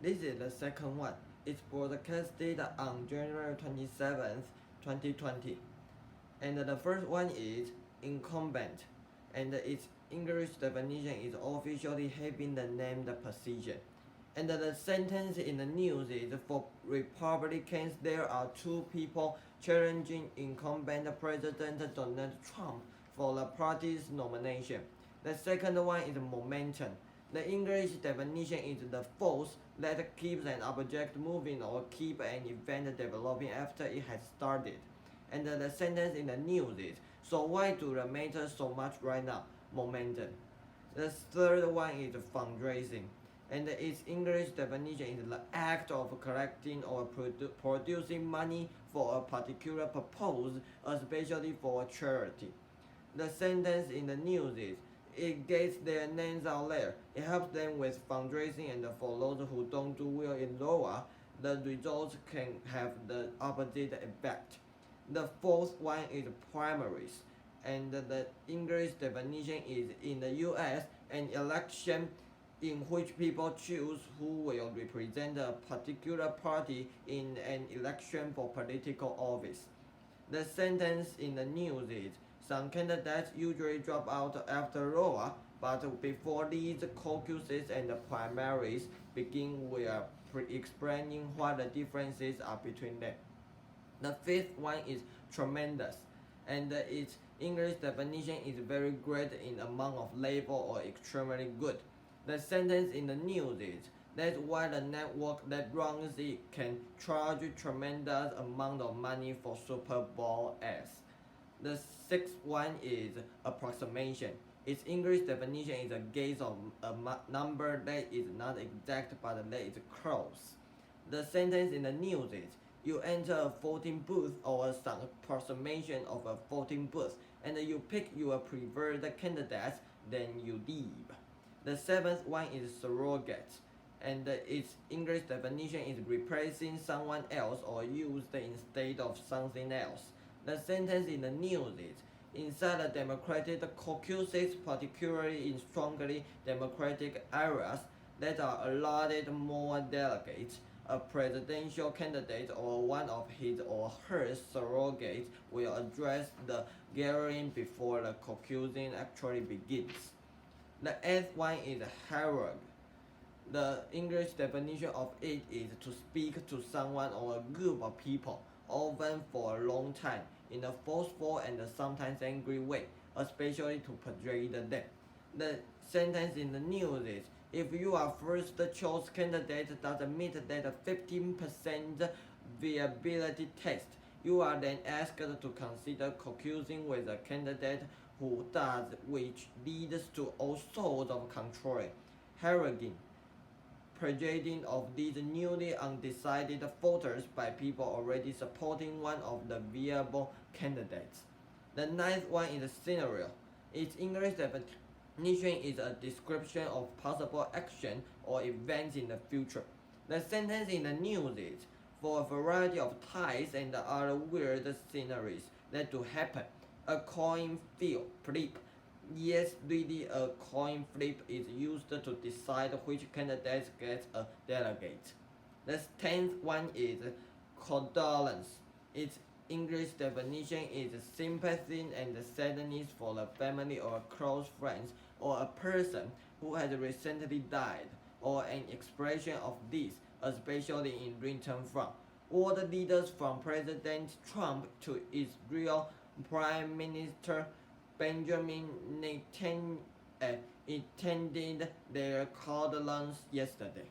This is the second one. It's broadcasted on January 27th, 2020. And the first one is incumbent, and its English definition is officially having the named position. And the sentence in the news is for Republicans, there are two people challenging incumbent President Donald Trump for the party's nomination. The second one is momentum. The English definition is the force that keeps an object moving or keep an event developing after it has started. And the sentence in the news is, so why do it matter so much right now? Momentum. The third one is fundraising, and its English definition is the act of collecting or producing money for a particular purpose, especially for a charity. The sentence in the news is, it gets their names out there. It helps them with fundraising, and for those who don't do well in Iowa, the results can have the opposite effect. The fourth one is primaries, and the English definition is, in the US, an election in which people choose who will represent a particular party in an election for political office. The sentence in the news is, some candidates usually drop out after Iowa, but before these caucuses and primaries begin, we are explaining what the differences are between them. The fifth one is tremendous, and its English definition is very great in amount of labor or extremely good. The sentence in the news is, that's why the network that runs it can charge tremendous amount of money for Super Bowl ads. The sixth one is approximation. Its English definition is a guess of a number that is not exact but that is close. The sentence in the news is, you enter a voting booth or some approximation of a voting booth, and you pick your preferred candidate, then you leave. The seventh one is surrogate, and its English definition is replacing someone else or used instead of something else. The sentence in the news is, inside the Democratic caucuses, particularly in strongly Democratic areas that are allotted more delegates, a presidential candidate or one of his or her surrogates will address the gathering before the caucusing actually begins. The eighth one is herald. The English definition of it is to speak to someone or a group of people, often for a long time, in a forceful and sometimes angry way, especially to persuade them. The sentence in the news is, if your first choice candidate doesn't meet that 15% viability test, you are then asked to consider caucusing with a candidate who does, which leads to all sorts of control, heralding, persuading of these newly undecided voters by people already supporting one of the viable candidates. The ninth one is a scenario. Its English definition is a description of possible action or events in the future. The sentence in the news is, for a variety of ties and other weird sceneries that do happen, a coin flip. Yes, really, a coin flip is used to decide which candidate gets a delegate. The 10th one is condolence. Its English definition is sympathy and sadness for the family or close friends or a person who has recently died, or an expression of this, especially in written form. World leaders from President Trump to Israel Prime Minister Benjamin Netanyahu attended their condolence yesterday.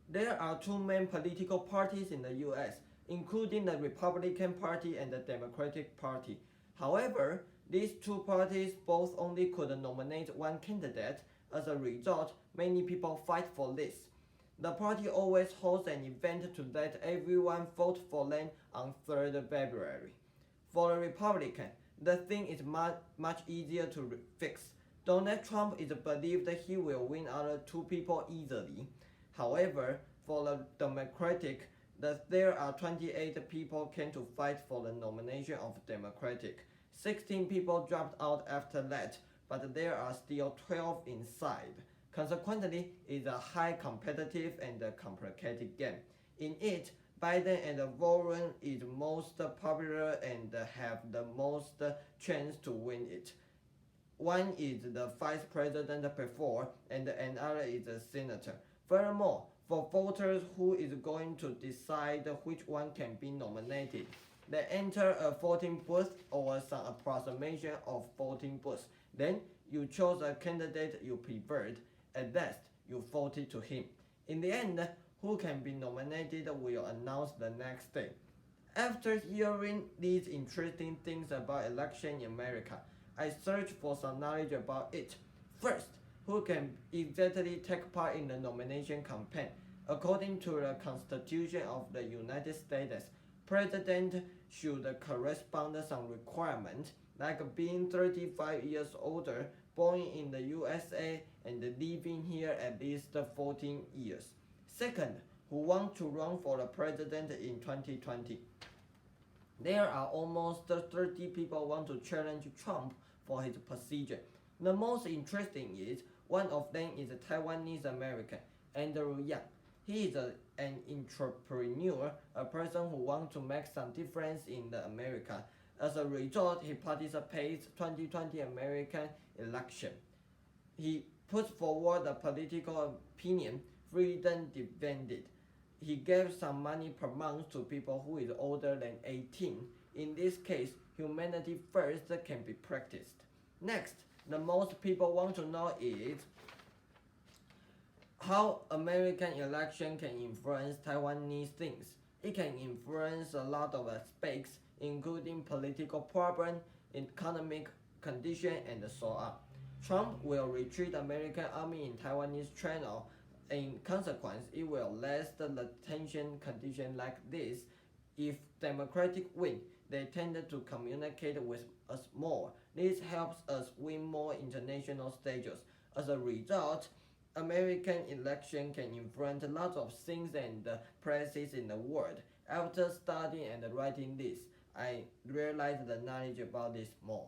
There are two main political parties in the US, including the Republican Party and the Democratic Party. However, these two parties both only could nominate one candidate. As a result, many people fight for this. The party always holds an event to let everyone vote for them on 3rd February. For the Republican, the thing is much easier to fix. Donald Trump is believed that he will win out two people easily. However, for the Democratic, there are 28 people came to fight for the nomination of Democratic. 16 people dropped out after that, but there are still 12 inside. Consequently, it's a high competitive and complicated game. In it, Biden and Warren is most popular and have the most chance to win it. One is the vice president before, and another is a senator. Furthermore, for voters who is going to decide which one can be nominated, they enter a voting booth or some approximation of voting booths. Then you chose a candidate you preferred. At last, you voted to him. In the end, who can be nominated will announce the next day. After hearing these interesting things about election in America, I searched for some knowledge about it. First, who can exactly take part in the nomination campaign? According to the Constitution of the United States, President should correspond to some requirements like being 35 years older, born in the USA, and living here at least 14 years. Second, who want to run for the president in 2020? There are almost 30 people want to challenge Trump for his position. The most interesting is one of them is a Taiwanese American, Andrew Yang. He is an entrepreneur, a person who wants to make some difference in America. As a result, he participates 2020 American election. He puts forward a political opinion, freedom defended. He gave some money per month to people who is older than 18. In this case, humanity first can be practiced. Next, the most people want to know is how American election can influence Taiwanese things. It can influence a lot of aspects, including political problem, economic condition, and so on. Trump will retreat American army in Taiwanese channel. In consequence, it will last the tension condition like this. If Democratic win, they tend to communicate with us more. This helps us win more international stages. As a result, American election can influence lots of things and places in the world. After studying and writing this, I realized the knowledge about this more.